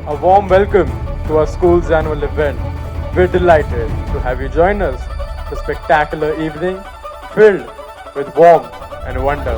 A warm welcome to our school's annual event. We're delighted to have you join us for a spectacular evening filled with warmth and wonder.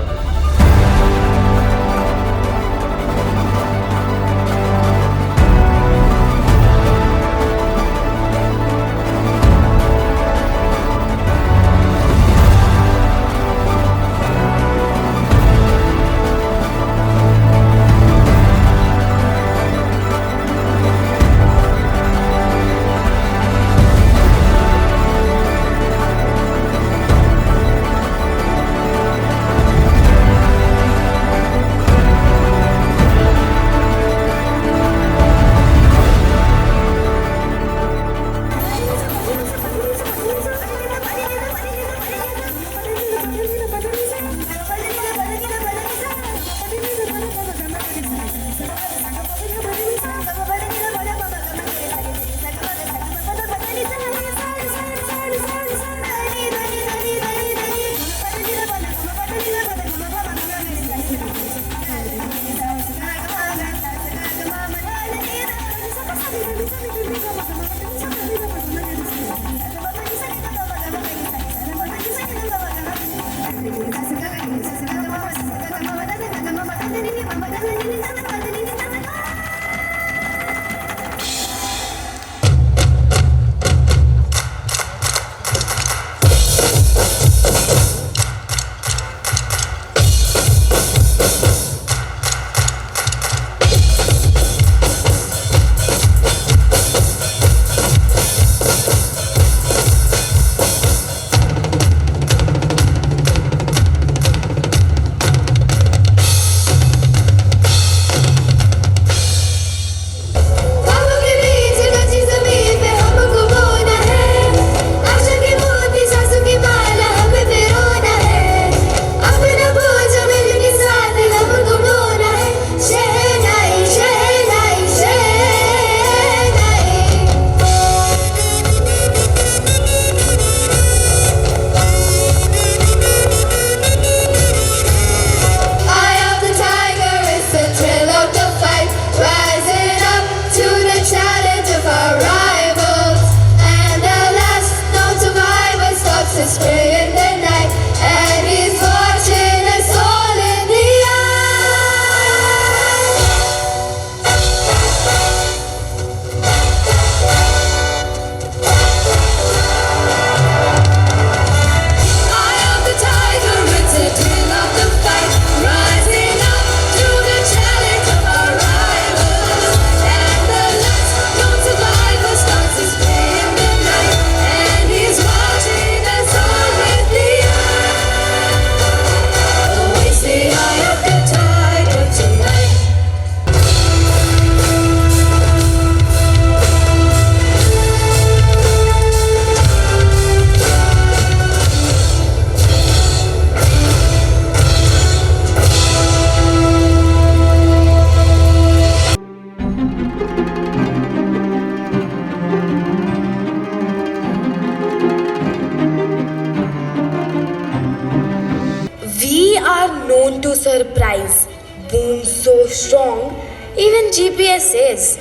We are known to surprise. Boom so strong, even GPS says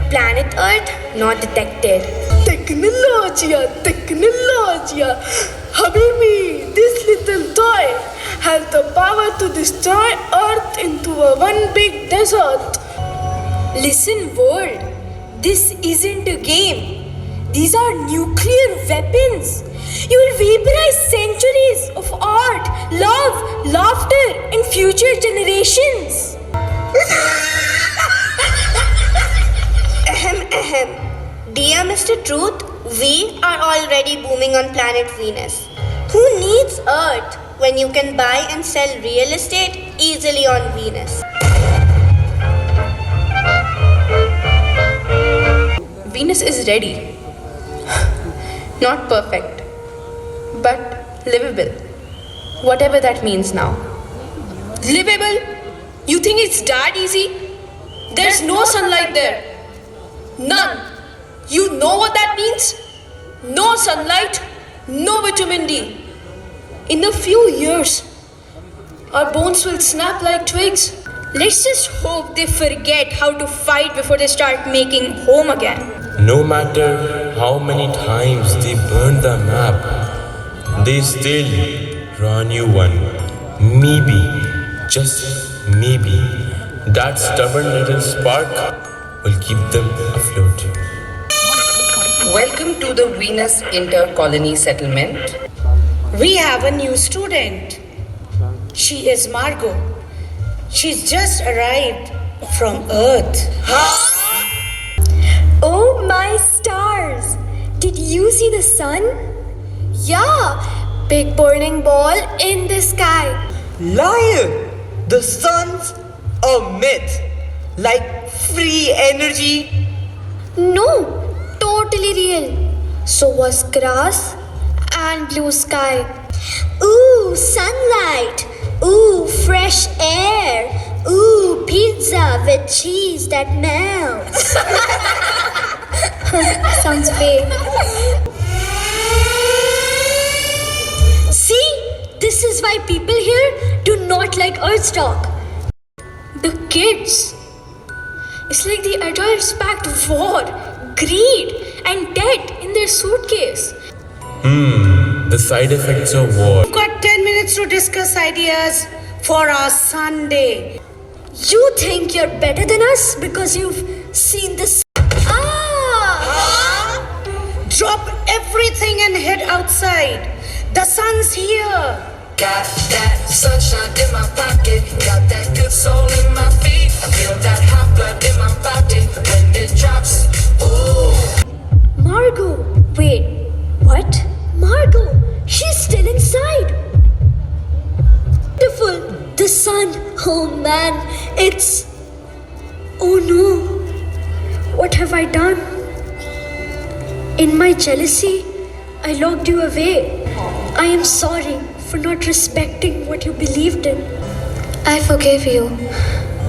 planet Earth not detected. Technologia, technologia. Habibi, this little toy has the power to destroy Earth into a one big desert. Listen, world, this isn't a game. These are nuclear weapons. You will vaporize centuries of art, love, laughter, and future generations. Ahem. Dear Mr. Truth, we are already booming on planet Venus. Who needs Earth when you can buy and sell real estate easily on Venus? Venus is ready. Not perfect, but livable. Whatever that means now. Livable? You think it's that easy? There's no sunlight there. None. You know what that means? No sunlight, no vitamin D. In a few years, our bones will snap like twigs. Let's just hope they forget how to fight before they start making home again. No matter how many times they burn the map, they still draw a new one. Maybe, just maybe, that stubborn little spark will keep them afloat. Welcome to the Venus Inter-Colony Settlement. We have a new student. She is Margot. She's just arrived from Earth. Oh my stars! Did you see the sun? Yeah, big burning ball in the sky. Liar! The sun's a myth. Like free energy. No, totally real. So was grass and blue sky. Ooh, sunlight. Ooh, fresh air. Ooh, pizza with cheese that melts. Sounds fake. See, this is why people here do not like Earth talk. The kids. It's like the adults packed war, greed, and debt in their suitcase. The side effects of war. We've got 10 minutes to discuss ideas for our Sunday. You think you're better than us because you've seen this. Drop everything and head outside. The sun's here. Got that sunshine in my pocket, got that good soul in my feet. I feel that hot blood in my body when it drops. Ooh. Margot. Wait, what? Margot, she's still inside. Beautiful. The sun. Oh man, it's. Oh no. What have I done? In my jealousy, I locked you away. I am sorry for not respecting what you believed in. I forgive you,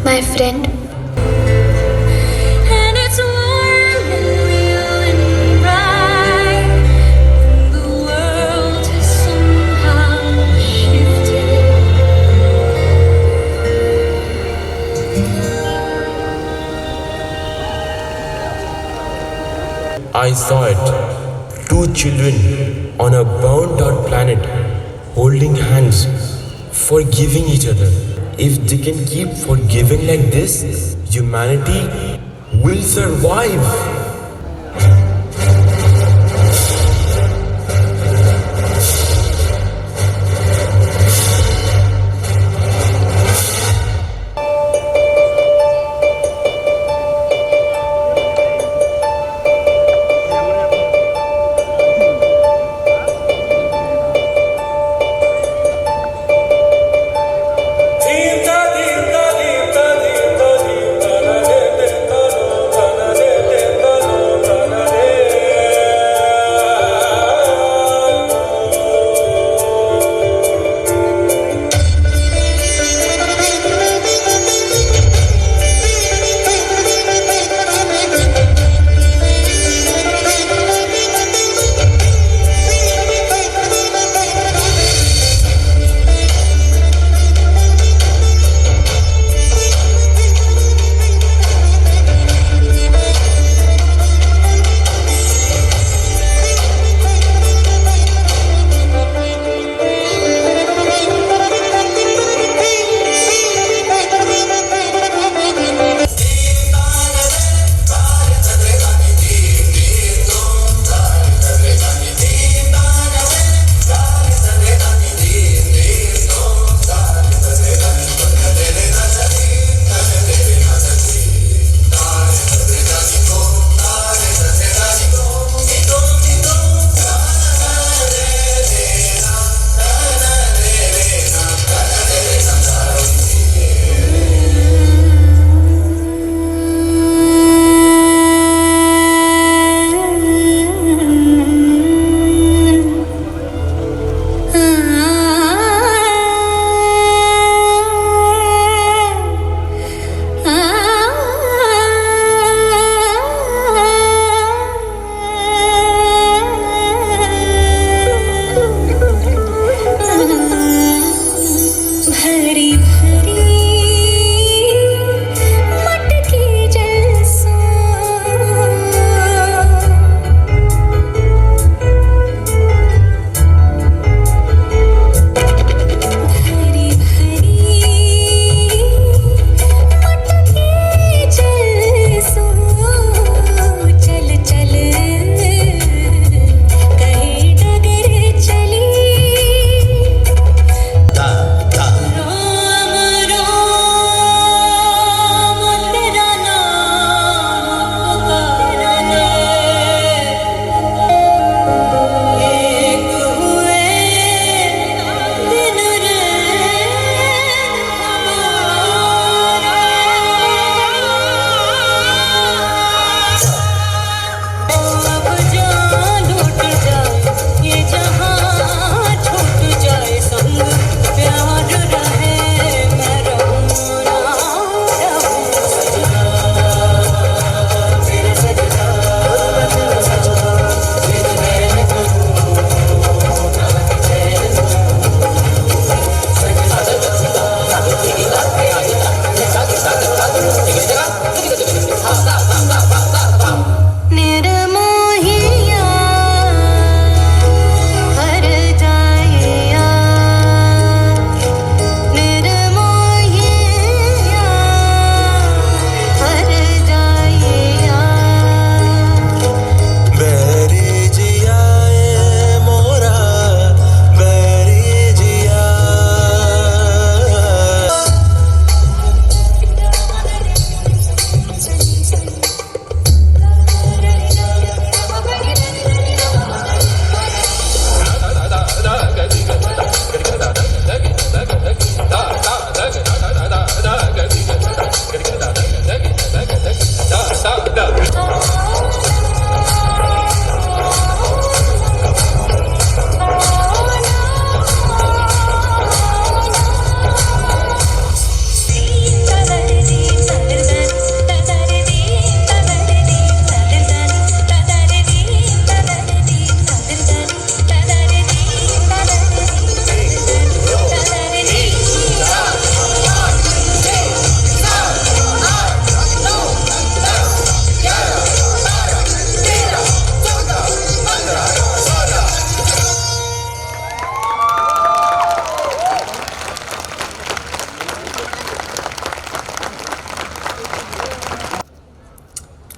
my friend. And it's warm and real and bright. The world has somehow shifted. I saw it. Two children on a burnt out planet holding hands, forgiving each other. If they can keep forgiving like this, humanity will survive.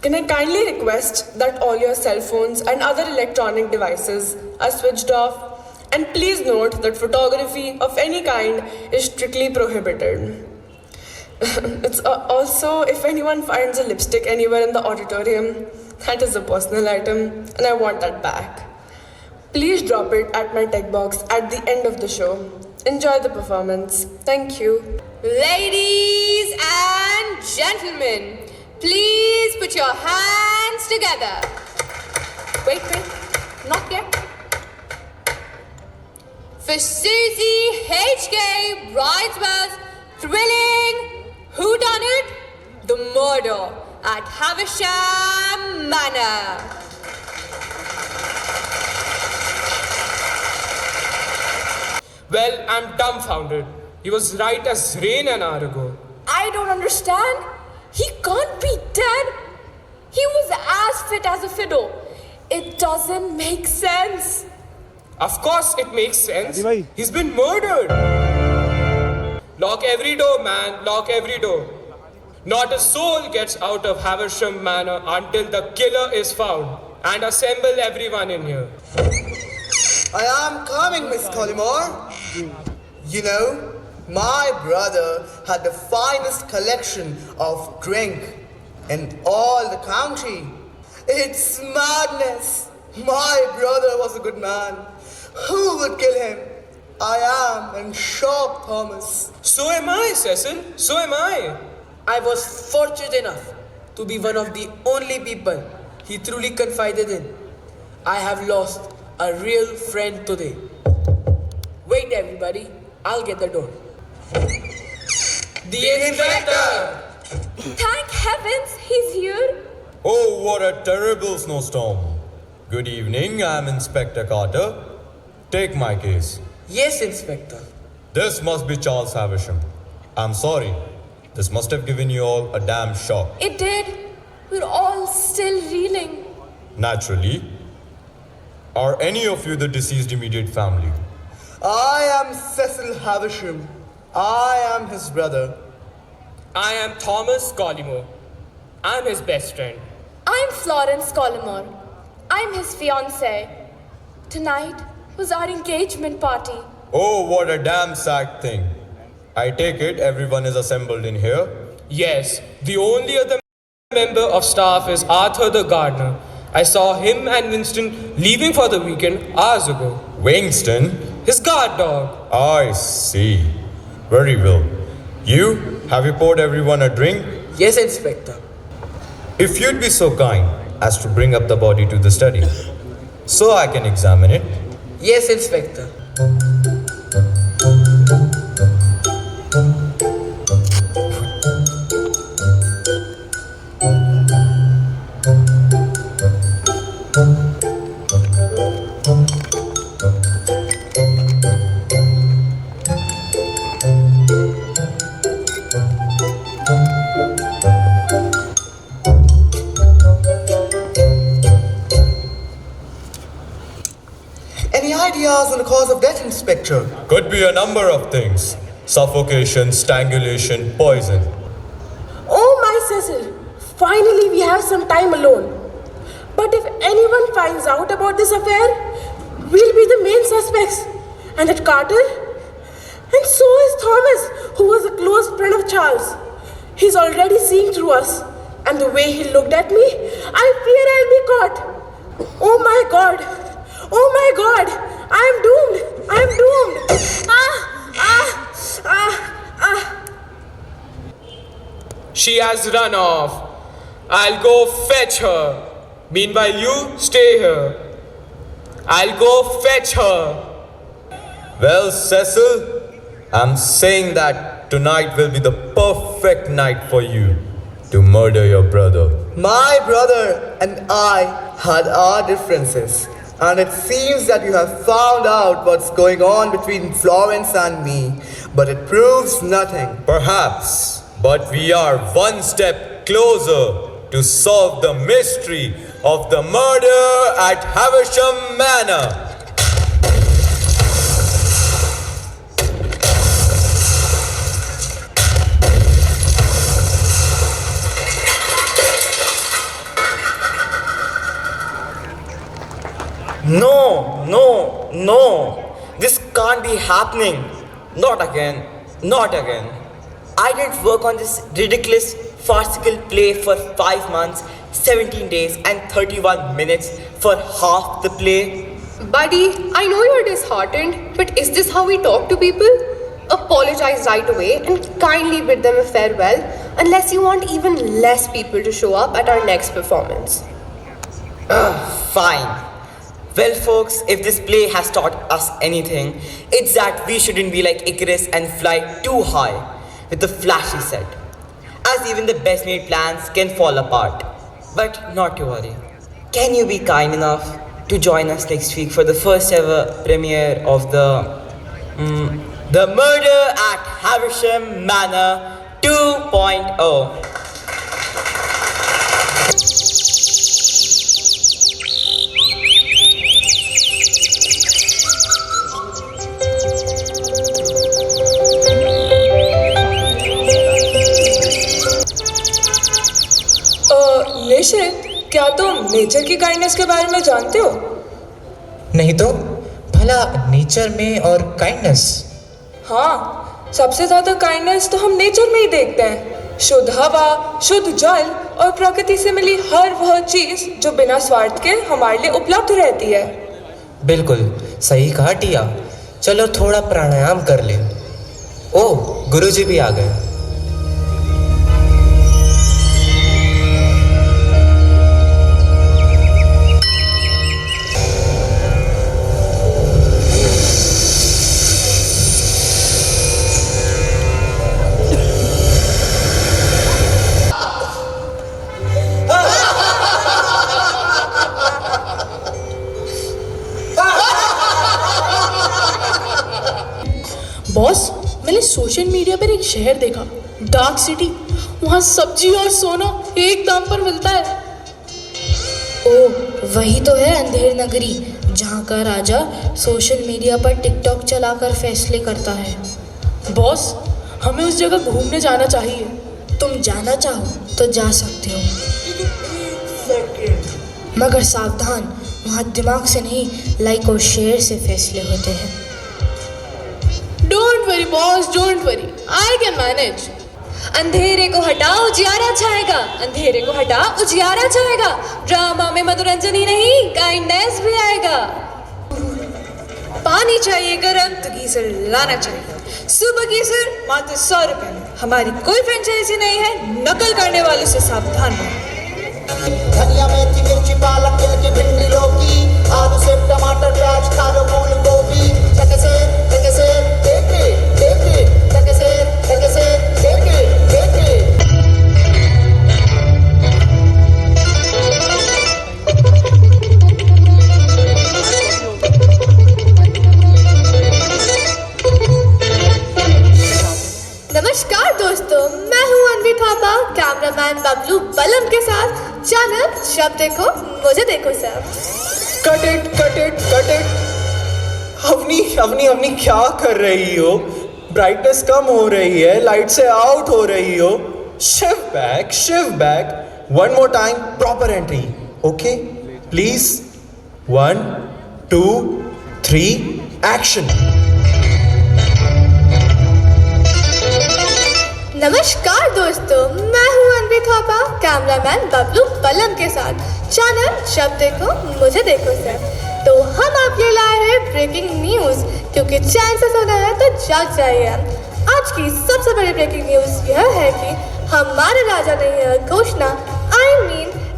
Can I kindly request that all your cell phones and other electronic devices are switched off? And please note that photography of any kind is strictly prohibited. It's also, if anyone finds a lipstick anywhere in the auditorium, that is a personal item and I want that back. Please drop it at my tech box at the end of the show. Enjoy the performance. Thank you. Ladies and gentlemen, please put your hands together. Wait, not yet. For Susie H.K. Brideswell's thrilling whodunit, The Murder at Havisham Manor. Well, I'm dumbfounded. He was right as rain an hour ago. I don't understand. He can't be dead. He was as fit as a fiddle. It doesn't make sense. Of course it makes sense. He's been murdered. Lock every door, man. Lock every door. Not a soul gets out of Havisham Manor until the killer is found. And assemble everyone in here. I am coming, Miss Collymore. You know, my brother had the finest collection of drink in all the country. It's madness. My brother was a good man. Who would kill him? I am in shock, Thomas. So am I, Cecil. So am I. I was fortunate enough to be one of the only people he truly confided in. I have lost a real friend today. Wait, everybody. I'll get the door. The inspector! Thank heavens he's here. Oh, what a terrible snowstorm. Good evening, I'm Inspector Carter. Take my case. Yes, Inspector. This must be Charles Havisham. I'm sorry. This must have given you all a damn shock. It did. We're all still reeling. Naturally. Are any of you the deceased immediate family? I am Cecil Havisham. I am his brother. I am Thomas Collymore. I'm his best friend. I'm Florence Collymore. I'm his fiancée. Tonight was our engagement party. Oh, what a damn sad thing. I take it everyone is assembled in here? Yes, the only other member of staff is Arthur the gardener. I saw him and Winston leaving for the weekend hours ago. Winston? His guard dog. I see. Very well. You, have you poured everyone a drink? Yes, Inspector. If you'd be so kind as to bring up the body to the study, so I can examine it. Yes, Inspector. Any ideas on the cause of death, Inspector? Could be a number of things. Suffocation, strangulation, poison. Oh, my Cecil. Finally, we have some time alone. But if anyone finds out about this affair, we'll be the main suspects. And that Carter? And so is Thomas, who was a close friend of Charles. He's already seeing through us. And the way he looked at me, I fear I'll be caught. Oh my God. Oh my God. I'm doomed. I'm doomed. She has run off. I'll go fetch her. Meanwhile, you stay here. I'll go fetch her. Well, Cecil, I'm saying that tonight will be the perfect night for you to murder your brother. My brother and I had our differences, and it seems that you have found out what's going on between Florence and me, but it proves nothing. Perhaps, but we are one step closer to solve the mystery of the murder at Havisham Manor. No. This can't be happening. Not again. I didn't work on this ridiculous farcical play for 5 months, 17 days, and 31 minutes for half the play. Buddy, I know you're disheartened, but is this how we talk to people? Apologize right away and kindly bid them a farewell, unless you want even less people to show up at our next performance. Fine. Well, folks, if this play has taught us anything, it's that we shouldn't be like Icarus and fly too high with a flashy set, as even the best made plans can fall apart. But not to worry. Can you be kind enough to join us next week for the first ever premiere of the Murder at Havisham Manor 2.0? निशित, क्या तुम nature की kindness के बारे में जानते हो? नहीं तो भला नेचर में और काइंडनेस? हाँ, सबसे ज्यादा काइंडनेस तो हम नेचर में ही देखते हैं। शुद्ध हवा, शुद्ध जल और प्रकृति से मिली हर वह चीज जो बिना स्वार्थ के हमारे लिए उपलब्ध रहती है। बिल्कुल सही कहा टिया। चलो थोड़ा प्राणायाम कर ले। ओह, गुरुजी भी आ गए। बॉस, मैंने सोशल मीडिया पर एक शहर देखा, डार्क सिटी। वहाँ सब्जी और सोना एक दाम पर मिलता है। ओह, वही तो है अंधेर नगरी, जहाँ का राजा सोशल मीडिया पर टिकटॉक चलाकर फैसले करता है। बॉस, हमें उस जगह घूमने जाना चाहिए। तुम जाना चाहो तो जा सकते हो, मगर सावधान, वहाँ दिमाग से नहीं लाइक और शेयर से फैसले होते हैं। Don't worry boss, don't worry, I can manage. अंधेरे को हटाओ उजियारा छाएगा, अंधेरे को हटाओ उजियारा छाएगा। ड्रामा में मनोरंजन ही नहीं, काइंडनेस भी आएगा। पानी चाहिए गरम तो गीजर लाना चाहिए। सुबह गीजर मात्र 100 रुपए में। हमारी कोई फ्रेंचाइजी नहीं है, नकल करने वालों से सावधान रहो। धनिया मेथी मिर्ची पालक गिलकी भिंडी लौकी आलू सेब टमाटर प्याज खारो फूल गोभी टके से देखे टके से देखे नमस्कार दोस्तों, मैं हूँ अनवी थापा, कैमरामैन बबलू बलम के साथ चैनल शब देखो मुझे देखो सब। कट इट अवनी क्या कर रही हो? ब्राइटनेस कम हो रही है, लाइट से आउट हो रही हो। Shiv back one more time, proper entry. Okay please, 1 2 3 action. नमस्कार दोस्तों, मैं हूँ अनवी थापा, कैमरामैन बबलू बलम के साथ चैनल शब देखो मुझे देखो सर। तो हम आपके लिए लाए हैं ब्रेकिंग न्यूज़, क्योंकि चैन से सोना है तो जाग जाइए। आज की सबसे बड़ी ब्रेकिंग न्यूज़ यह है कि हमारे राजा ने यह घोषणा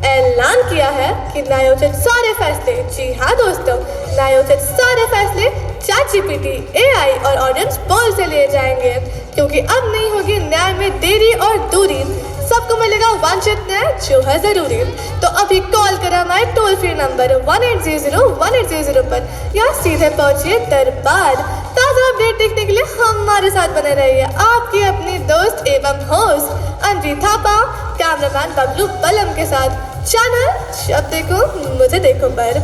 ऐलान किया है कि न्यायोचित सारे फैसले, जी हाँ दोस्तों, न्यायोचित सारे फैसले ChatGPT, AI और ऑडियंस पोल से लिए जाएंगे, क्योंकि अब नहीं होगी न्याय में देरी और दूरी, सबको मिलेगा वांछित न्याय जो है जरूरी। तो अभी कॉल करा हमारे टोल फ्री नंबर 1800 पर या सीधे पहुंचिए दरबार। ताज़ा अपडेट देखने के लिए हमारे साथ बने रहिए आपकी अपनी दोस्त एवं होस्ट अंजी थापा, कैमरामैन बबलू बलम के साथ। चैनल जब देखो मुझे देखो पर।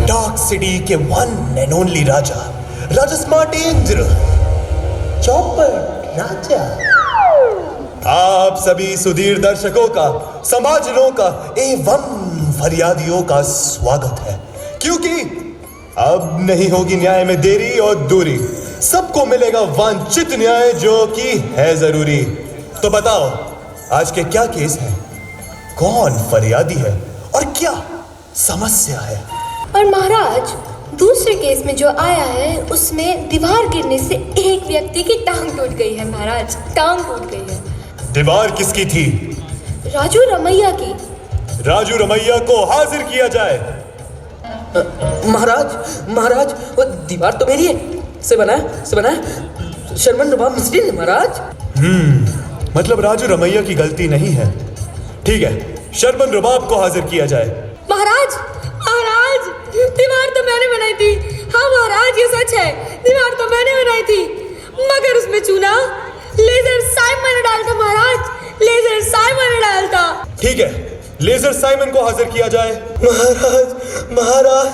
डार्क सिटी के वन एंड ओनली राजा स्मार्टेंद्र चौपर राजा, आप सभी सुधीर दर्शकों का, समाजजनों का एवं फरियादियों का स्वागत है, क्योंकि अब नहीं होगी न्याय में देरी और दूरी, सबको मिलेगा वांछित न्याय जो कि है जरूरी। तो बताओ आज के क्या केस हैं, कौन फरियादी है और क्या समस्या है? और महाराज, दूसरे केस में जो आया है उसमें दीवार गिरने से एक व्यक्ति की टांग टूट गई है महाराज, टांग टूट गई है। दीवार किसकी थी? राजू रमैया की। राजू रमैया को हाजिर किया जाए। महाराज वो दीवार तो मेरी है, से बना है शर्मन रुबाब मिस्त्री ने महाराज। मतलब राजू रमैया की गलती नहीं है। ठीक है, शर्मन रुबाब को हाजिर किया जाए। महाराज दीवार तो मैंने बनाई थी। हाँ महाराज ये सच है, दीवार तो मैंने बनाई थी, मगर उसमें चूना लेजर साइमन ने डाला था महाराज, लेजर साइमन ने डाला था। ठीक है, लेजर साइमन को हाजिर किया जाए। महाराज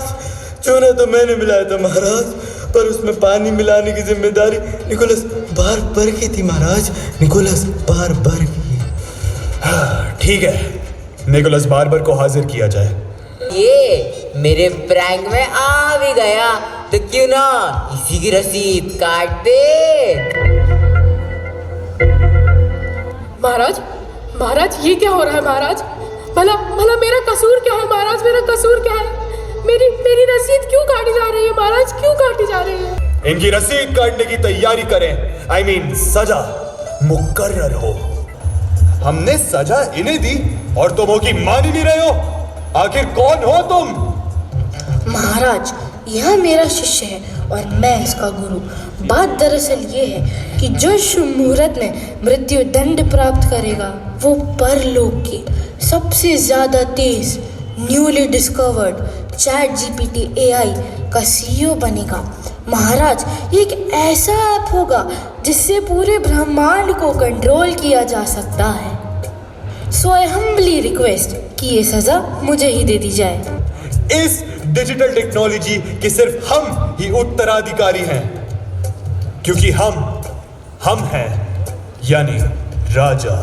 चूना तो मैंने मिलाया था महाराज, पर उसमें पानी मिलाने की जिम्मेदारी निकोलस बारबर की थी महाराज, निकोलस बारबर की। ठीक है, निकोलस बारबर को हाजिर किया जाए। ये मेरे प्रैंक में आ भी गया तो क्यों ना इसी की रसीद काट दे। महाराज ये क्या हो रहा है महाराज? भला मेरा कसूर क्या है महाराज? मेरा कसूर क्या है? मेरी रसीद क्यों काटी जा रही है महाराज? क्यों काटी जा रही है? इनकी रसीद काटने की तैयारी करें, I mean, सजा मुकर्रर हो। हमने सजा इन्हें दी और तुम हो की मान ही नहीं रहे हो। आखिर कौन हो तुम? महाराज, यह मेरा शिष्य है और मैं इसका गुरु। बात दरअसल ये है कि जो शुभ मुहूर्त में मृत्यु दंड प्राप्त करेगा वो परलोक की सबसे ज्यादा तेज न्यूली डिस्कवर्ड ChatGPT AI का CEO बनेगा। महाराज, ये एक ऐसा ऐप होगा जिससे पूरे ब्रह्मांड को कंट्रोल किया जा सकता है। सो आई हम्बली रिक्वेस्ट कि ये सजा मुझे ही दे दी जाए। इस डिजिटल टेक्नोलॉजी के सिर्फ हम ही उत्तराधिकारी हैं, क्योंकि हम हैं यानी राजा।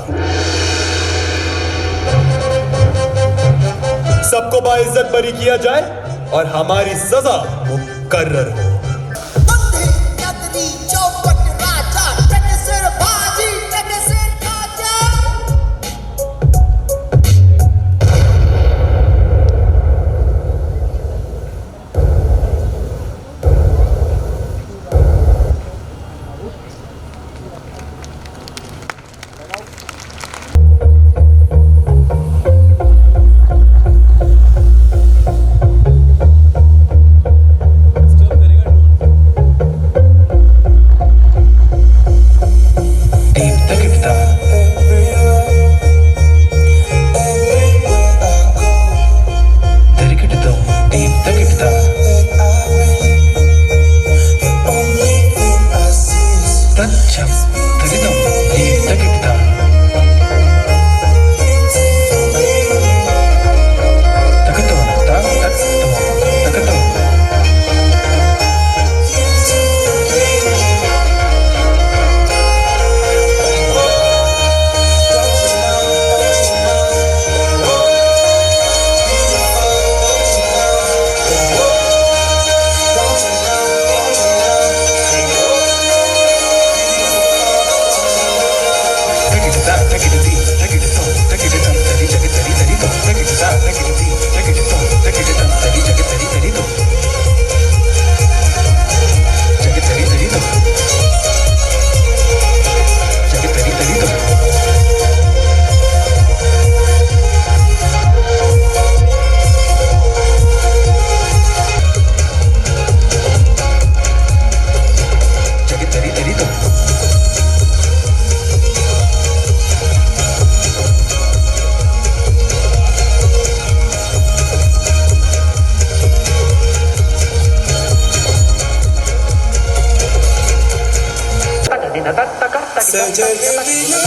सबको बाइज्जत बरी किया जाए और हमारी सजा मुकर्रर हो। सजन बिना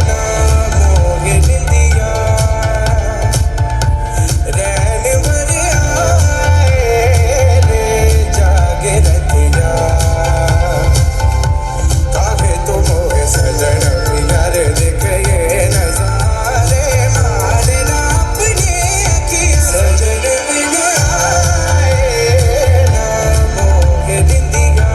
ना मोहे निंदिया रैन भर आए रे जागे रतिया काहे तो मोहे सजन बिना रे देख ये नजारे मारे ना अपने अखियाँ सजन बिना आए ना मोहे निंदिया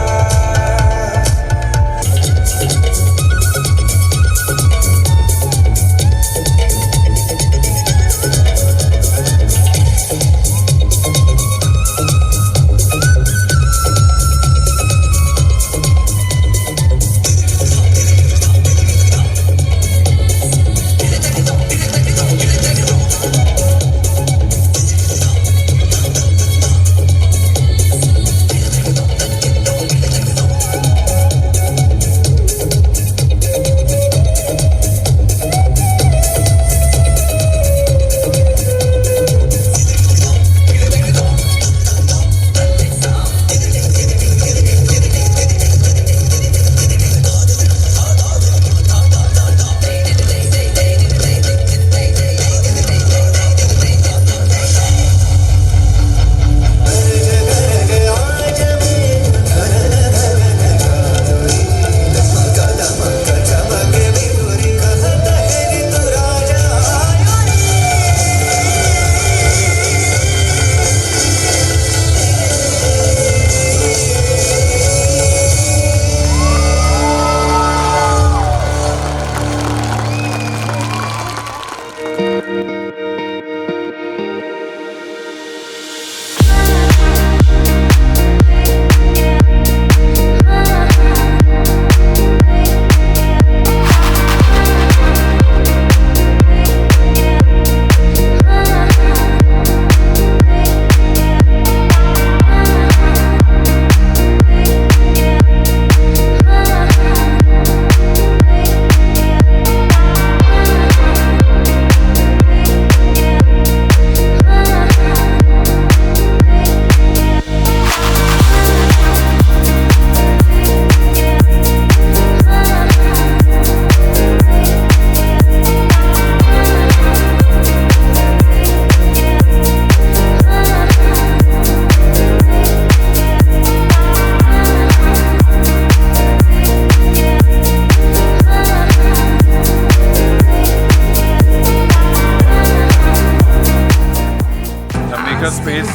Space,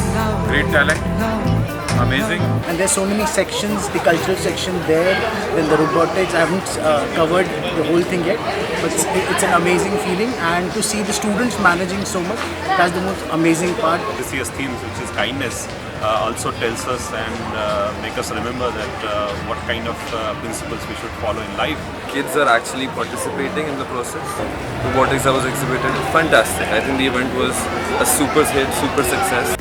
great talent, amazing. And there's so many sections, the cultural section there, then the robotics. I haven't covered the whole thing yet, but it's an amazing feeling. And to see the students managing so much, that's the most amazing part. This year's theme, which is kindness, also tells us and make us remember that what kind of principles we should follow in life. Kids are actually participating in the process. Robotics that was exhibited, fantastic. I think the event was a super hit, super success.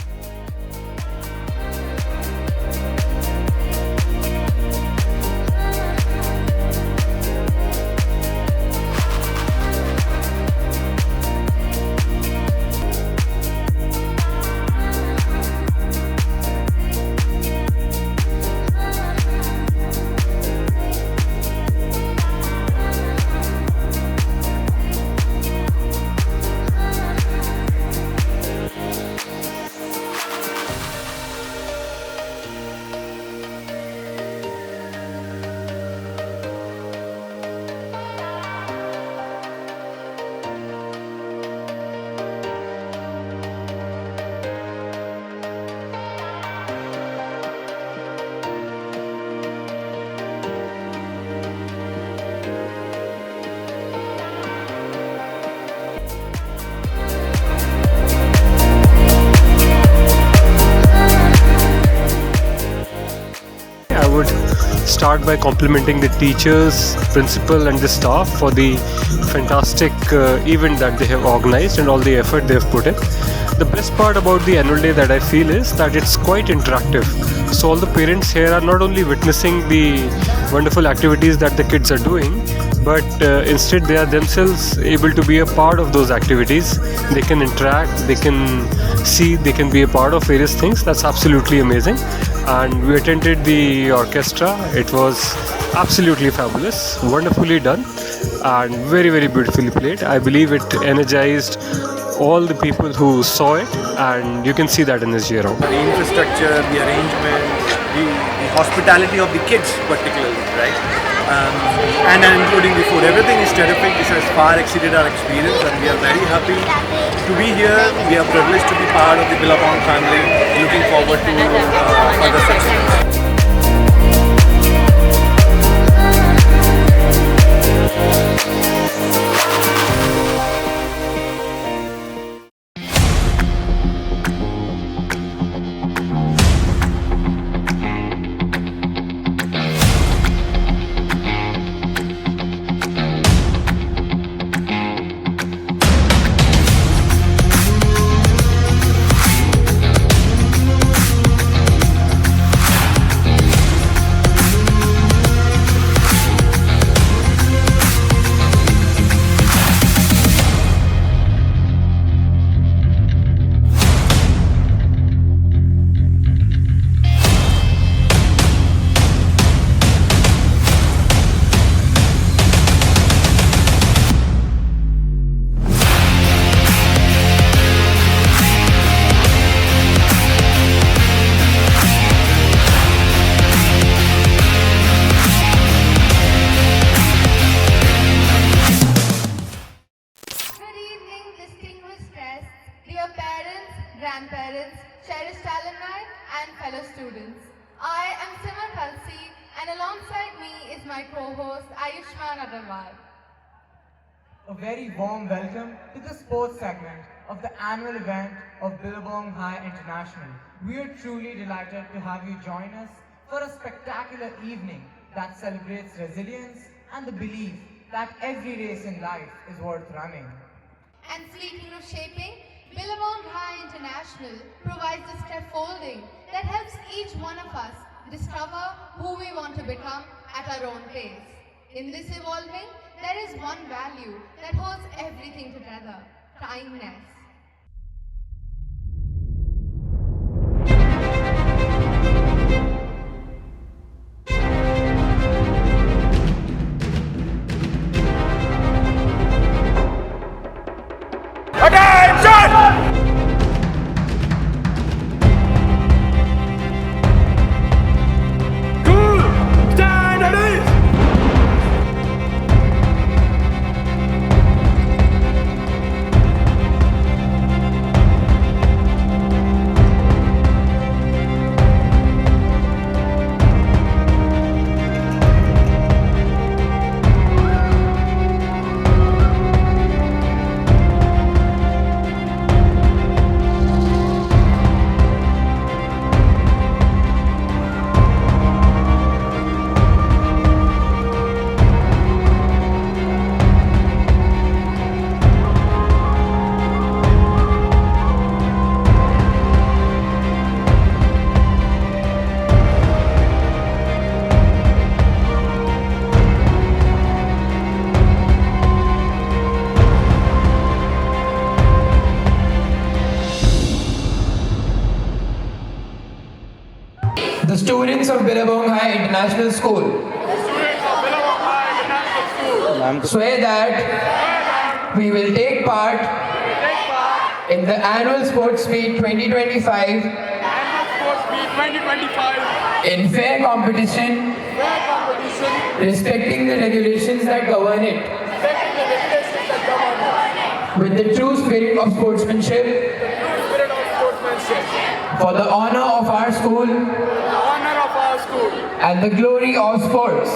Start by complimenting the teachers, principal and the staff for the fantastic event that they have organized and all the effort they have put in. The best part about the annual day that I feel is that it's quite interactive. So all the parents here are not only witnessing the wonderful activities that the kids are doing, but instead they are themselves able to be a part of those activities. They can interact, they can see, they can be a part of various things. That's absolutely amazing. And we attended the orchestra. It was absolutely fabulous, wonderfully done, and very, very beautifully played. I believe it energized all the people who saw it, and you can see that in this year out. The infrastructure, the arrangement, the hospitality of the kids particularly, right? And including the food. Everything is terrific. This has far exceeded our experience, and we are very happy to be here. We are privileged to be part of the Billabong family. Looking forward to further success. Dear parents, grandparents, cherished alumni and fellow students. I am Simar Khalsi and alongside me is my co-host Ayushman Agarwal. A very warm welcome to the sports segment of the annual event of Billabong High International. We are truly delighted to have you join us for a spectacular evening that celebrates resilience and the belief that every race in life is worth running. And speaking of shaping, Billabong High International provides a scaffolding that helps each one of us discover who we want to become at our own pace. In this evolving, there is one value that holds everything together: kindness. The students of Billabong High International School swear that we will take part in the annual Sports Meet 2025 in fair competition, respecting the regulations that govern it, with the true spirit of sportsmanship, for the honor of our school and the glory of sports.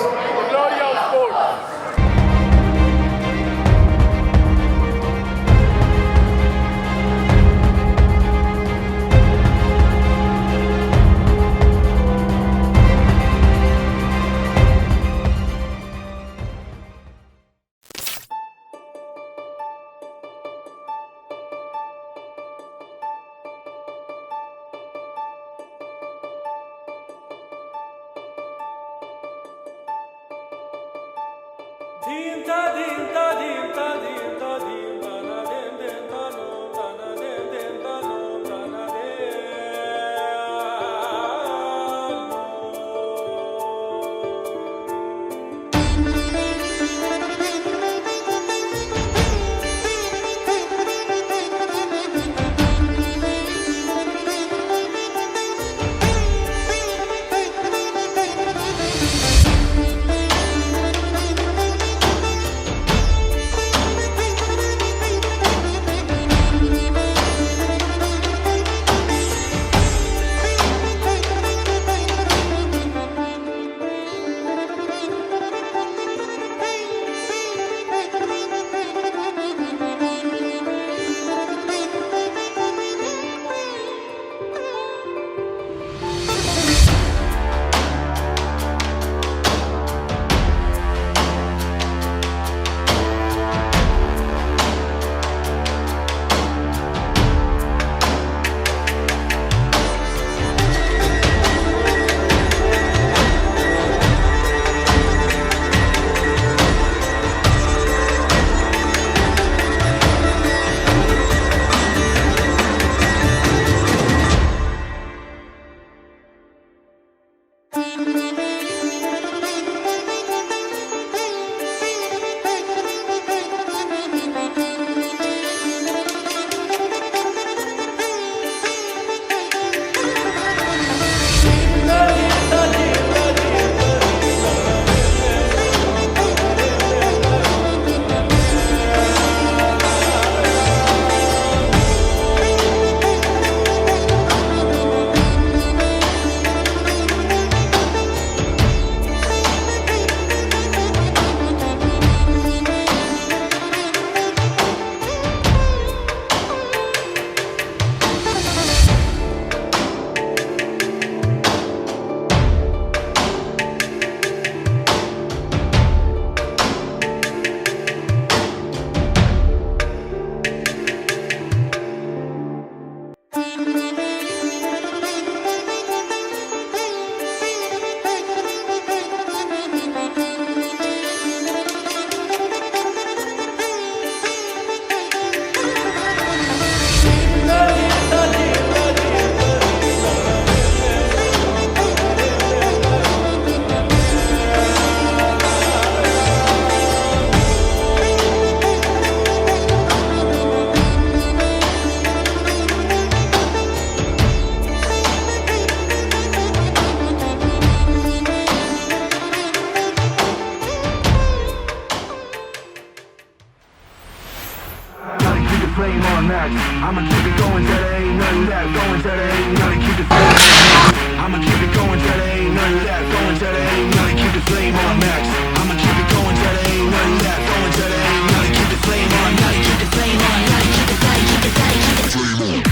flame on max. I'ma keep it going till there ain't nothing left. Going till there ain't nothing, keep the flame on max. I'ma keep it going till there ain't nothing left. Going till there ain't nothing, keep the flame on max. I'ma keep it going till there ain't nothing left. Going till there ain't nothing, keep the flame on. Gotta keep the flame on. Gotta keep it, gotta keep it, gotta keep the flame on.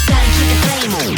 Gotta keep the flame on.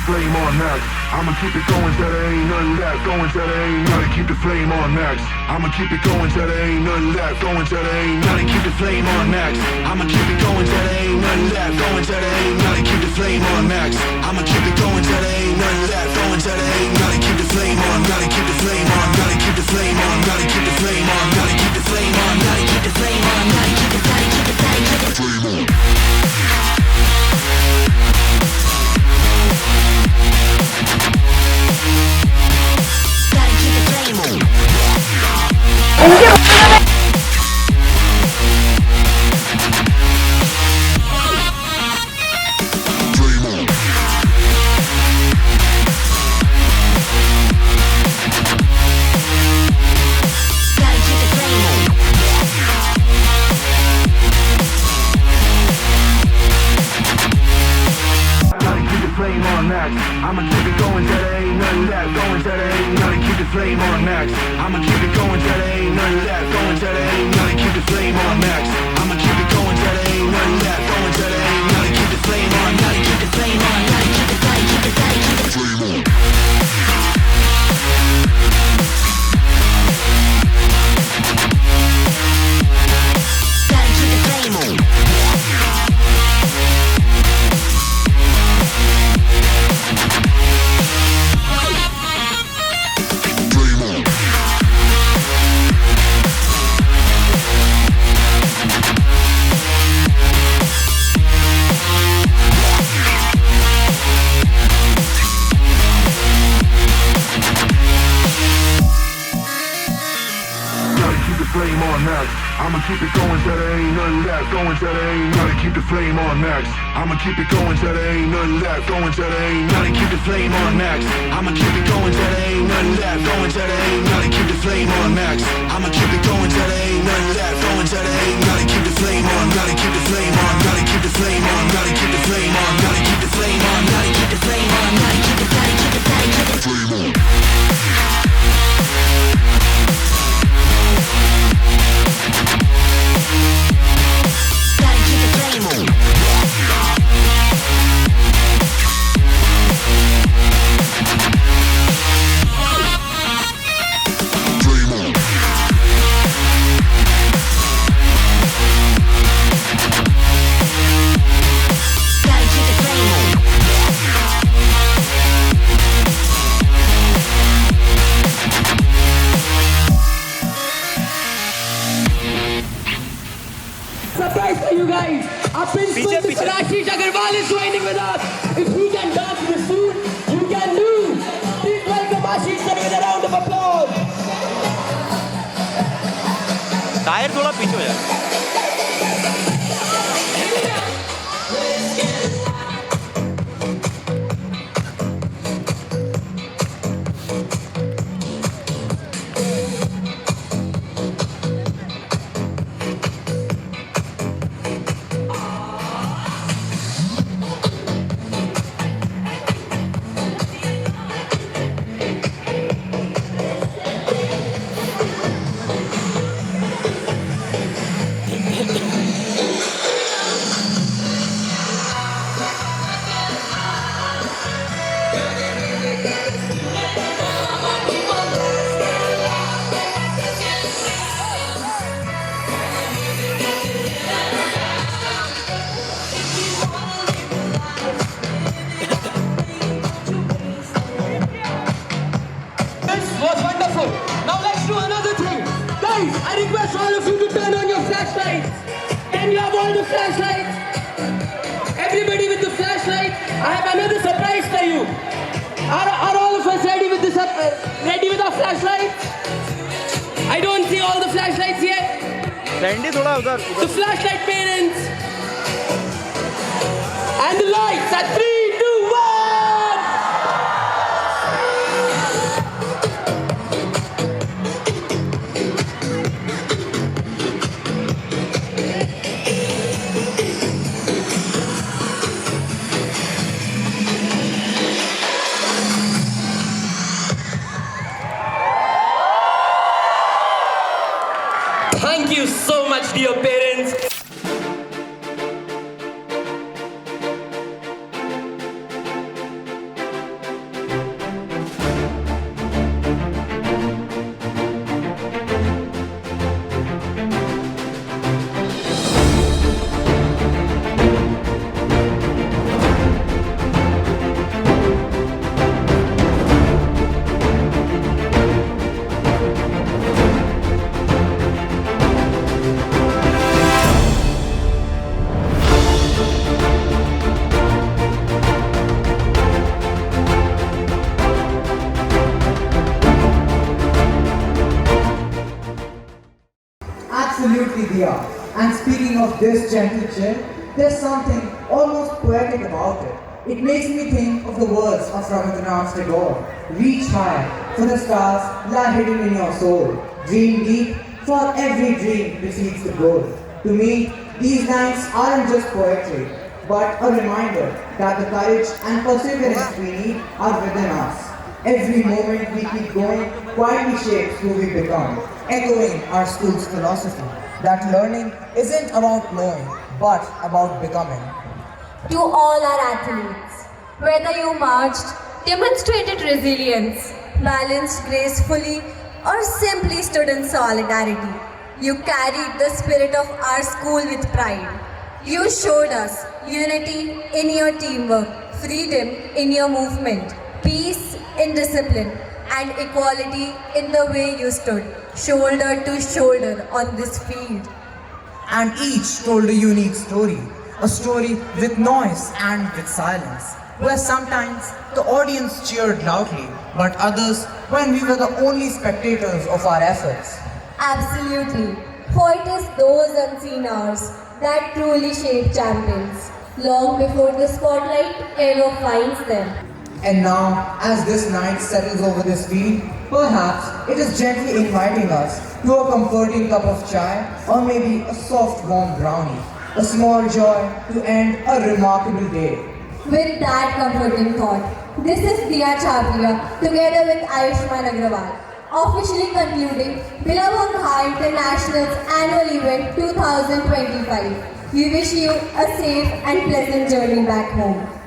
Flame on max. I'ma keep it going till there ain't nothing left. Going till there ain't nothing. Keep the flame on max. I'ma keep it going till there ain't nothing left. Going till there ain't nothing. Keep the flame on max. I'ma keep it going till there ain't nothing left. Going till there ain't nothing. Keep the flame on max. I'ma keep it going till there ain't nothing left. Going till there ain't nothing. Keep the flame on. Gotta keep the flame on. Gotta keep the flame on. Gotta keep the flame on. Gotta keep the flame on. Gotta keep the flame on. Gotta keep it. Gotta keep it. Gotta keep the flame on. I'ma keep it going till there ain't nothing left. Going till there ain't nothing. Keep the flame on max. I'ma keep it going till there ain't nothing left. Going till there ain't nothing. Keep the flame on max. I'ma keep it going till there ain't nothing left. Going till there ain't nothing. Keep the flame on. Gotta keep the flame on. Gotta keep the flame. Keep the flame. Keep the flame on. Gotta keep the flame on. Flame on max. I'ma keep it going till there ain't nothing left. Going till there ain't nothing. Keep the flame on max. I'ma keep it going till there ain't nothing left. Going till there ain't nothing. Keep the flame on max. I'ma keep it going till there ain't nothing left. Going till there ain't nothing. Keep the flame on max. I'ma keep it going till there ain't nothing left. Going till there ain't nothing. Keep the flame on. Gotta keep the flame on. Gotta keep the flame on. Gotta keep the flame on. Gotta keep the flame on. Gotta keep the flame on. Gotta keep the flame. Keep the flame. Keep the flame on. Surprise for you guys! Our principal, Mr. Ashish Agarwal, is joining with us. If he can dance this soon, you can do. Please welcome Ashish sir with a round of applause. Tyre थोड़ा पीछे हो जाए. I request all of you to turn on your flashlights. Can you have all the flashlights? Everybody with the flashlight, I have another surprise for you. Are all of us ready with our flashlights? I don't see all the flashlights yet. The flashlight parents. And the lights at 3, 2, 1. Thank you so much, dear parents. Absolutely, Dia. And speaking of this gentle chill, there's something almost poetic about it. It makes me think of the words of Rabindranath Tagore. Reach high, for the stars lie hidden in your soul. Dream deep, for every dream precedes the goal. To me, these lines aren't just poetry, but a reminder that the courage and perseverance we need are within us. Every moment we keep going, quietly shapes who we become, echoing our school's philosophy that learning isn't about knowing, but about becoming. To all our athletes, whether you marched, demonstrated resilience, balanced gracefully, or simply stood in solidarity, you carried the spirit of our school with pride. You showed us unity in your teamwork, freedom in your movement, peace in discipline, and equality in the way you stood, shoulder to shoulder on this field. And each told a unique story, a story with noise and with silence, where sometimes the audience cheered loudly, but others when we were the only spectators of our efforts. Absolutely, for it is those unseen hours that truly shape champions, long before the spotlight ever finds them. And now, as this night settles over this field, perhaps it is gently inviting us to a comforting cup of chai or maybe a soft warm brownie, a small joy to end a remarkable day. With that comforting thought, this is Diya Chhabria together with Ayushman Agrawal, officially concluding Billabong High International's annual event 2025. We wish you a safe and pleasant journey back home.